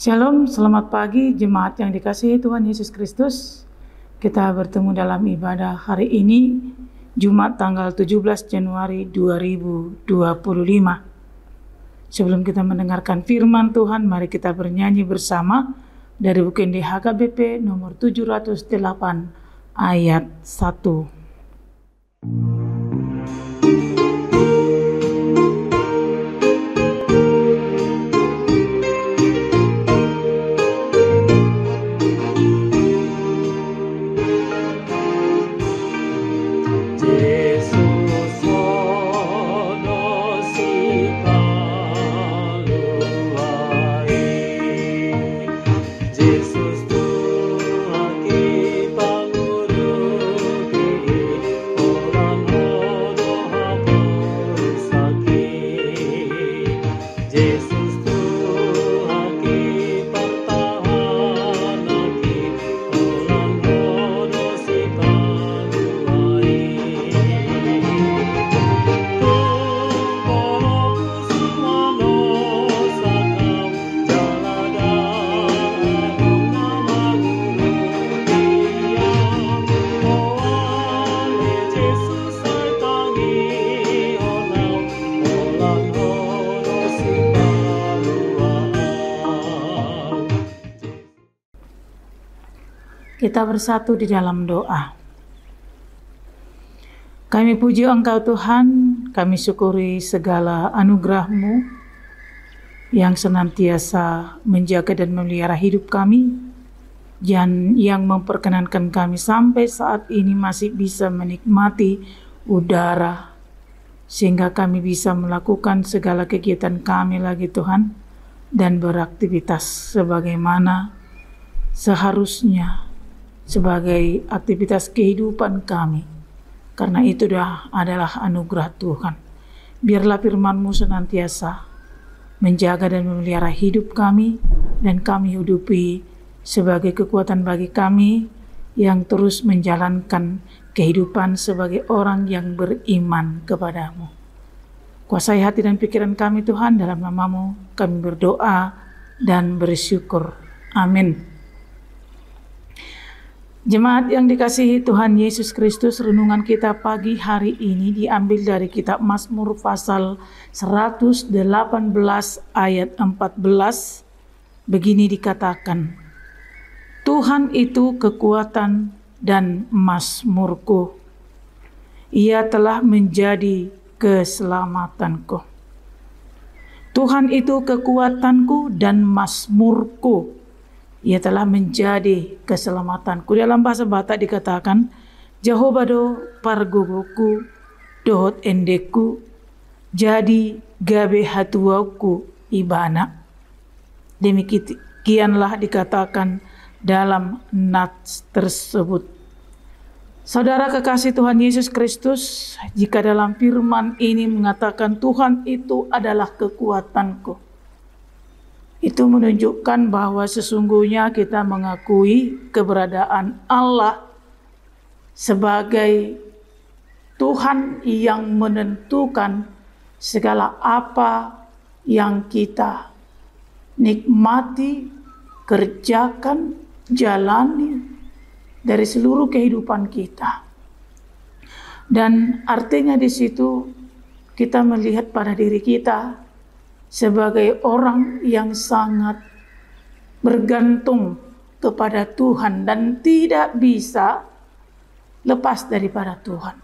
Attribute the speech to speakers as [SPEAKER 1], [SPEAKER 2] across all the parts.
[SPEAKER 1] Shalom, selamat pagi jemaat yang dikasihi Tuhan Yesus Kristus. Kita bertemu dalam ibadah hari ini, Jumat tanggal 17 Januari 2025. Sebelum kita mendengarkan firman Tuhan, mari kita bernyanyi bersama dari buku HKBP nomor 708 ayat 1. Kita bersatu di dalam doa. Kami puji Engkau Tuhan, kami syukuri segala anugerah-Mu yang senantiasa menjaga dan memelihara hidup kami, dan yang memperkenankan kami sampai saat ini masih bisa menikmati udara, sehingga kami bisa melakukan segala kegiatan kami lagi Tuhan, dan beraktivitas sebagaimana seharusnya, sebagai aktivitas kehidupan kami, karena itu adalah anugerah Tuhan. Biarlah firman-Mu senantiasa menjaga dan memelihara hidup kami, dan kami hidupi sebagai kekuatan bagi kami yang terus menjalankan kehidupan sebagai orang yang beriman kepada-Mu. Kuasai hati dan pikiran kami Tuhan, dalam nama-Mu kami berdoa dan bersyukur. Amin. Jemaat yang dikasihi Tuhan Yesus Kristus, renungan kita pagi hari ini diambil dari kitab Mazmur pasal 118 ayat 14. Begini dikatakan, Tuhan itu kekuatan dan mazmurku, Ia telah menjadi keselamatanku. Tuhan itu kekuatanku dan mazmurku, Ia telah menjadi keselamatanku. Dalam bahasa Batak dikatakan, Jehovah do pargogoku, dohot endeku, jadi gabe hatuaku ibana. Demikianlah dikatakan dalam nats tersebut. Saudara kekasih Tuhan Yesus Kristus, jika dalam firman ini mengatakan Tuhan itu adalah kekuatanku, itu menunjukkan bahwa sesungguhnya kita mengakui keberadaan Allah sebagai Tuhan yang menentukan segala apa yang kita nikmati, kerjakan, jalani dari seluruh kehidupan kita. Dan artinya di situ kita melihat pada diri kita sebagai orang yang sangat bergantung kepada Tuhan dan tidak bisa lepas daripada Tuhan.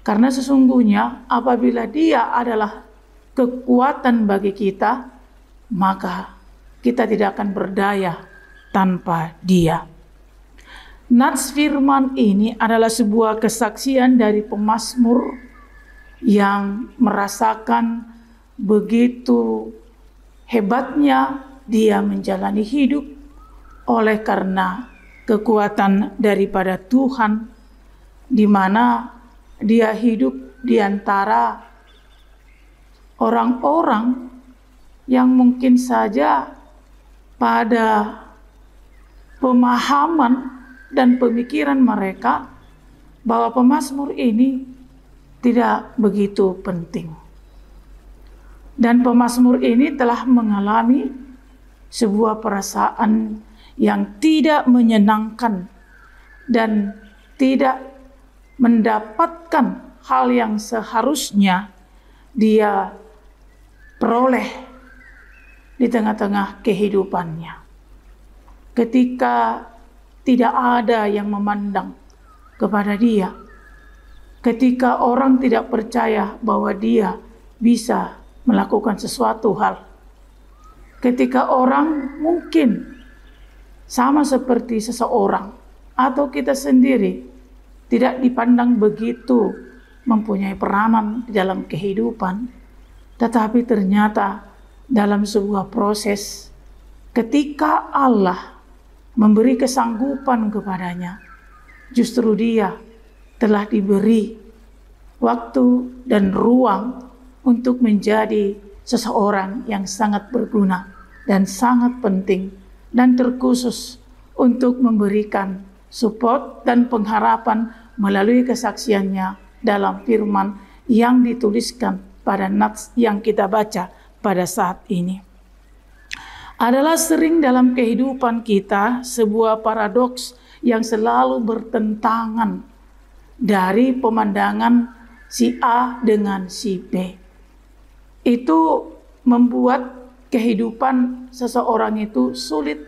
[SPEAKER 1] Karena sesungguhnya apabila Dia adalah kekuatan bagi kita, maka kita tidak akan berdaya tanpa Dia. Nats firman ini adalah sebuah kesaksian dari pemazmur yang merasakan begitu hebatnya dia menjalani hidup oleh karena kekuatan daripada Tuhan, di mana dia hidup di antara orang-orang yang mungkin saja pada pemahaman dan pemikiran mereka bahwa pemazmur ini tidak begitu penting. Dan pemazmur ini telah mengalami sebuah perasaan yang tidak menyenangkan dan tidak mendapatkan hal yang seharusnya dia peroleh di tengah-tengah kehidupannya. Ketika tidak ada yang memandang kepada dia, ketika orang tidak percaya bahwa dia bisa melakukan sesuatu hal, ketika orang mungkin sama seperti seseorang atau kita sendiri tidak dipandang begitu mempunyai peranan di dalam kehidupan, tetapi ternyata dalam sebuah proses ketika Allah memberi kesanggupan kepadanya, justru dia telah diberi waktu dan ruang untuk menjadi seseorang yang sangat berguna dan sangat penting dan terkhusus untuk memberikan support dan pengharapan melalui kesaksiannya dalam firman yang dituliskan pada nats yang kita baca pada saat ini. Adalah sering dalam kehidupan kita sebuah paradoks yang selalu bertentangan dari pemandangan si A dengan si B. Itu membuat kehidupan seseorang itu sulit.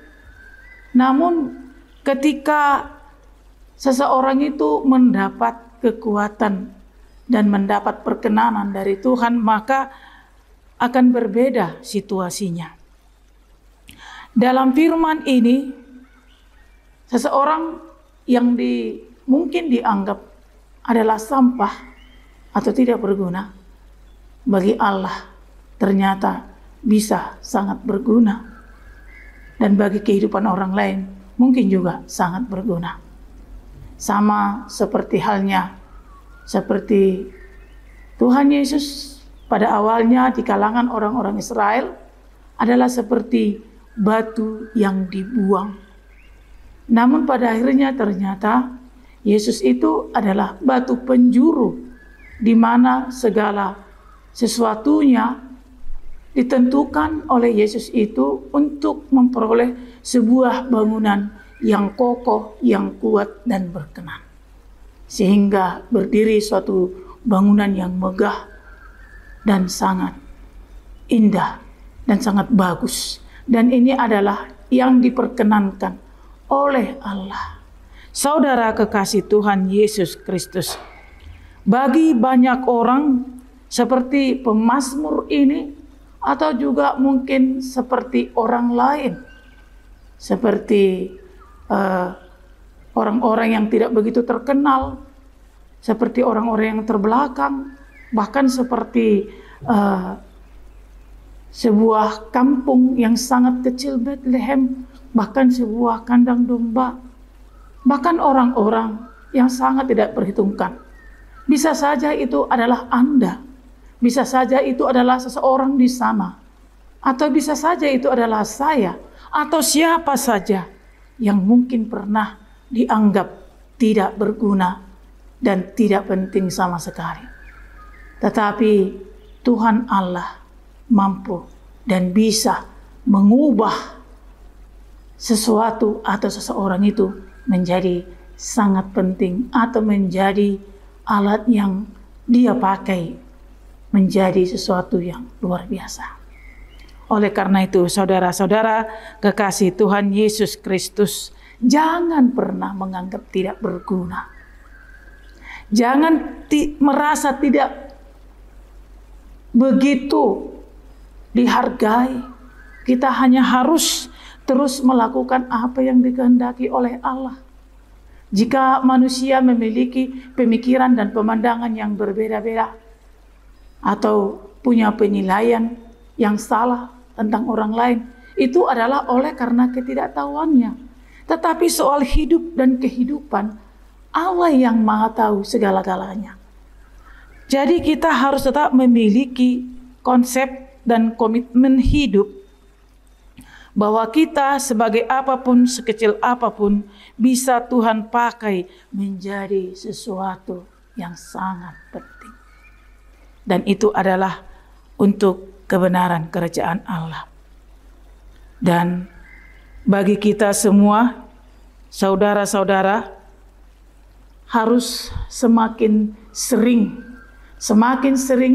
[SPEAKER 1] Namun ketika seseorang itu mendapat kekuatan dan mendapat perkenanan dari Tuhan, maka akan berbeda situasinya. Dalam firman ini, seseorang yang mungkin dianggap adalah sampah atau tidak berguna, bagi Allah ternyata bisa sangat berguna. Dan bagi kehidupan orang lain mungkin juga sangat berguna. Sama seperti halnya seperti Tuhan Yesus pada awalnya di kalangan orang-orang Israel adalah seperti batu yang dibuang. Namun pada akhirnya ternyata Yesus itu adalah batu penjuru di mana segala sesuatunya ditentukan oleh Yesus itu untuk memperoleh sebuah bangunan yang kokoh, yang kuat dan berkenan. Sehingga berdiri suatu bangunan yang megah dan sangat indah dan sangat bagus. Dan ini adalah yang diperkenankan oleh Allah. Saudara kekasih Tuhan Yesus Kristus, bagi banyak orang seperti pemazmur ini, atau juga mungkin seperti orang lain, seperti orang-orang yang tidak begitu terkenal, seperti orang-orang yang terbelakang, bahkan seperti sebuah kampung yang sangat kecil Bethlehem, bahkan sebuah kandang domba, bahkan orang-orang yang sangat tidak perhitungkan. Bisa saja itu adalah Anda, bisa saja itu adalah seseorang di sana, atau bisa saja itu adalah saya, atau siapa saja yang mungkin pernah dianggap tidak berguna dan tidak penting sama sekali. Tetapi Tuhan Allah mampu dan bisa mengubah sesuatu atau seseorang itu menjadi sangat penting atau menjadi alat yang dia pakai menjadi sesuatu yang luar biasa. Oleh karena itu, saudara-saudara kekasih Tuhan Yesus Kristus, jangan pernah menganggap tidak berguna. Jangan merasa tidak begitu dihargai. Kita hanya harus terus melakukan apa yang dikehendaki oleh Allah. Jika manusia memiliki pemikiran dan pemandangan yang berbeda-beda, atau punya penilaian yang salah tentang orang lain, itu adalah oleh karena ketidaktahuannya. Tetapi soal hidup dan kehidupan, Allah yang Maha Tahu segala-galanya. Jadi kita harus tetap memiliki konsep dan komitmen hidup bahwa kita sebagai apapun, sekecil apapun, bisa Tuhan pakai menjadi sesuatu yang sangat penting. Dan itu adalah untuk kebenaran kerajaan Allah. Dan bagi kita semua, saudara-saudara, harus semakin sering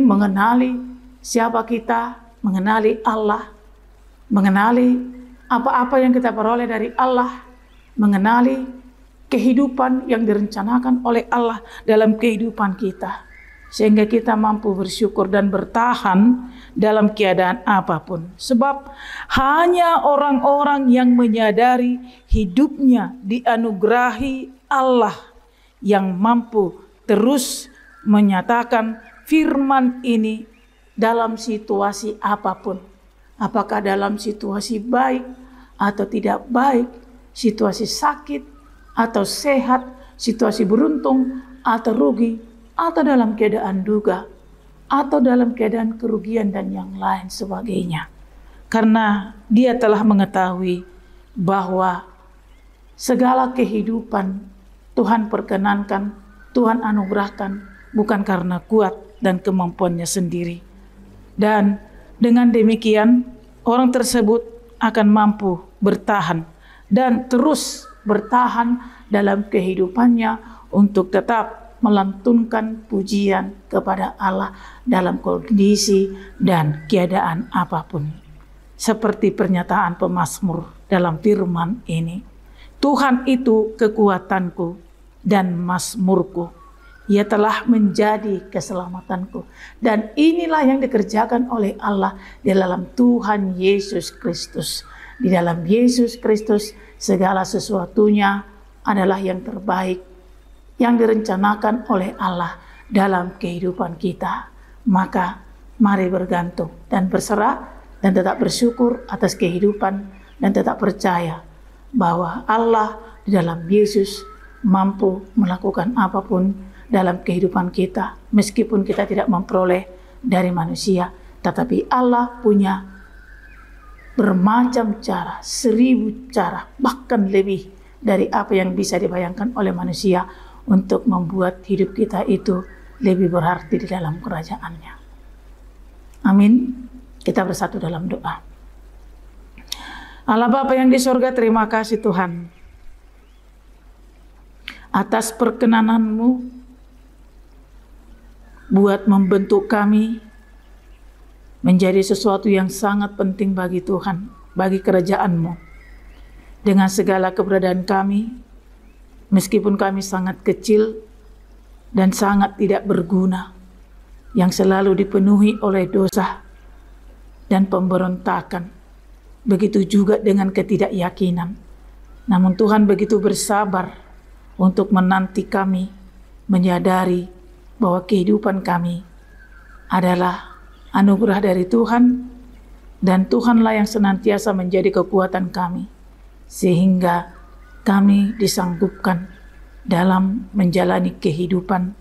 [SPEAKER 1] mengenali siapa kita, mengenali Allah, mengenali apa-apa yang kita peroleh dari Allah, mengenali kehidupan yang direncanakan oleh Allah dalam kehidupan kita, sehingga kita mampu bersyukur dan bertahan dalam keadaan apapun. Sebab hanya orang-orang yang menyadari hidupnya dianugerahi Allah yang mampu terus menyatakan firman ini dalam situasi apapun. Apakah dalam situasi baik atau tidak baik, situasi sakit atau sehat, situasi beruntung atau rugi, atau dalam keadaan duka, atau dalam keadaan kerugian dan yang lain sebagainya. Karena Dia telah mengetahui bahwa segala kehidupan Tuhan perkenankan, Tuhan anugerahkan bukan karena kuat dan kemampuannya sendiri. Dan dengan demikian orang tersebut akan mampu bertahan dan terus bertahan dalam kehidupannya untuk tetap melantunkan pujian kepada Allah dalam kondisi dan keadaan apapun. Seperti pernyataan pemazmur dalam firman ini, Tuhan itu kekuatanku dan mazmurku. Ia telah menjadi keselamatanku. Dan inilah yang dikerjakan oleh Allah di dalam Tuhan Yesus Kristus. Di dalam Yesus Kristus segala sesuatunya adalah yang terbaik yang direncanakan oleh Allah dalam kehidupan kita. Maka mari bergantung dan berserah dan tetap bersyukur atas kehidupan dan tetap percaya bahwa Allah di dalam Yesus mampu melakukan apapun dalam kehidupan kita, meskipun kita tidak memperoleh dari manusia, tetapi Allah punya bermacam cara, 1000 cara, bahkan lebih dari apa yang bisa dibayangkan oleh manusia untuk membuat hidup kita itu lebih berarti di dalam kerajaannya. Amin. Kita bersatu dalam doa. Allah Bapa yang di sorga, terima kasih Tuhan atas perkenanan-Mu buat membentuk kami menjadi sesuatu yang sangat penting bagi Tuhan, bagi kerajaan-Mu. Dengan segala keberadaan kami, meskipun kami sangat kecil dan sangat tidak berguna, yang selalu dipenuhi oleh dosa dan pemberontakan, begitu juga dengan ketidakyakinan. Namun Tuhan begitu bersabar untuk menanti kami menyadari bahwa kehidupan kami adalah anugerah dari Tuhan, dan Tuhanlah yang senantiasa menjadi kekuatan kami, sehingga kami disanggupkan dalam menjalani kehidupan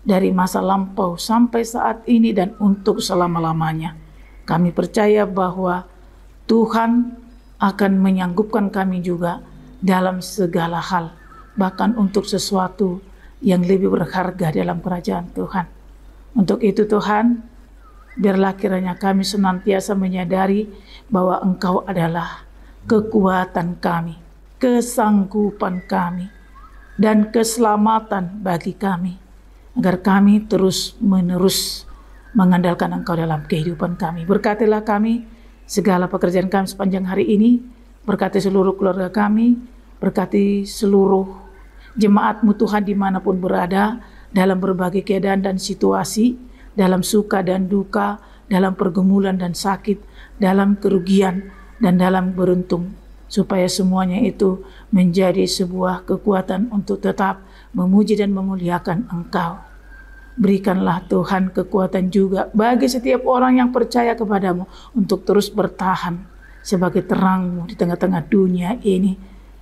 [SPEAKER 1] dari masa lampau sampai saat ini dan untuk selama-lamanya. Kami percaya bahwa Tuhan akan menyanggupkan kami juga dalam segala hal, bahkan untuk sesuatu yang lebih berharga dalam kerajaan Tuhan. Untuk itu Tuhan, biarlah kiranya kami senantiasa menyadari bahwa Engkau adalah kekuatan kami, kesanggupan kami, dan keselamatan bagi kami, agar kami terus-menerus mengandalkan Engkau dalam kehidupan kami. Berkatilah kami, segala pekerjaan kami sepanjang hari ini, berkati seluruh keluarga kami, berkati seluruh jemaat-Mu Tuhan dimanapun berada, dalam berbagai keadaan dan situasi, dalam suka dan duka, dalam pergumulan dan sakit, dalam kerugian dan dalam beruntung, supaya semuanya itu menjadi sebuah kekuatan untuk tetap memuji dan memuliakan Engkau. Berikanlah Tuhan kekuatan juga bagi setiap orang yang percaya kepadamu untuk terus bertahan sebagai terang-Mu di tengah-tengah dunia ini,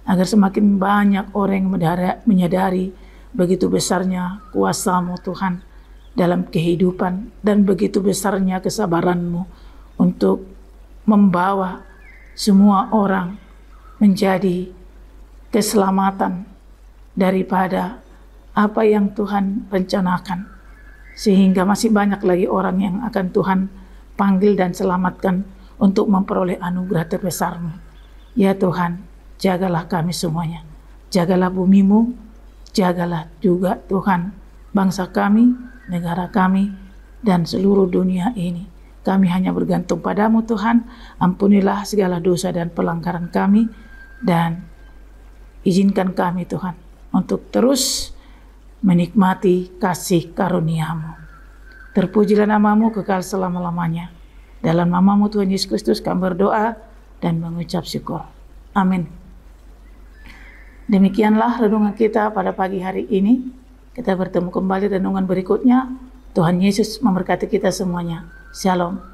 [SPEAKER 1] agar semakin banyak orang yang menyadari begitu besarnya kuasa-Mu Tuhan dalam kehidupan, dan begitu besarnya kesabaran-Mu untuk membawa semua orang menjadi keselamatan daripada apa yang Tuhan rencanakan, sehingga masih banyak lagi orang yang akan Tuhan panggil dan selamatkan untuk memperoleh anugerah terbesar-Mu. Ya Tuhan, jagalah kami semuanya. Jagalah bumi-Mu, jagalah juga Tuhan bangsa kami, negara kami, dan seluruh dunia ini. Kami hanya bergantung pada-Mu Tuhan. Ampunilah segala dosa dan pelanggaran kami, dan izinkan kami Tuhan untuk terus menikmati kasih karunia-Mu. Terpujilah nama-Mu kekal selama-lamanya. Dalam nama-Mu Tuhan Yesus Kristus kami berdoa dan mengucap syukur. Amin. Demikianlah renungan kita pada pagi hari ini. Kita bertemu kembali renungan berikutnya. Tuhan Yesus memberkati kita semuanya. Shalom.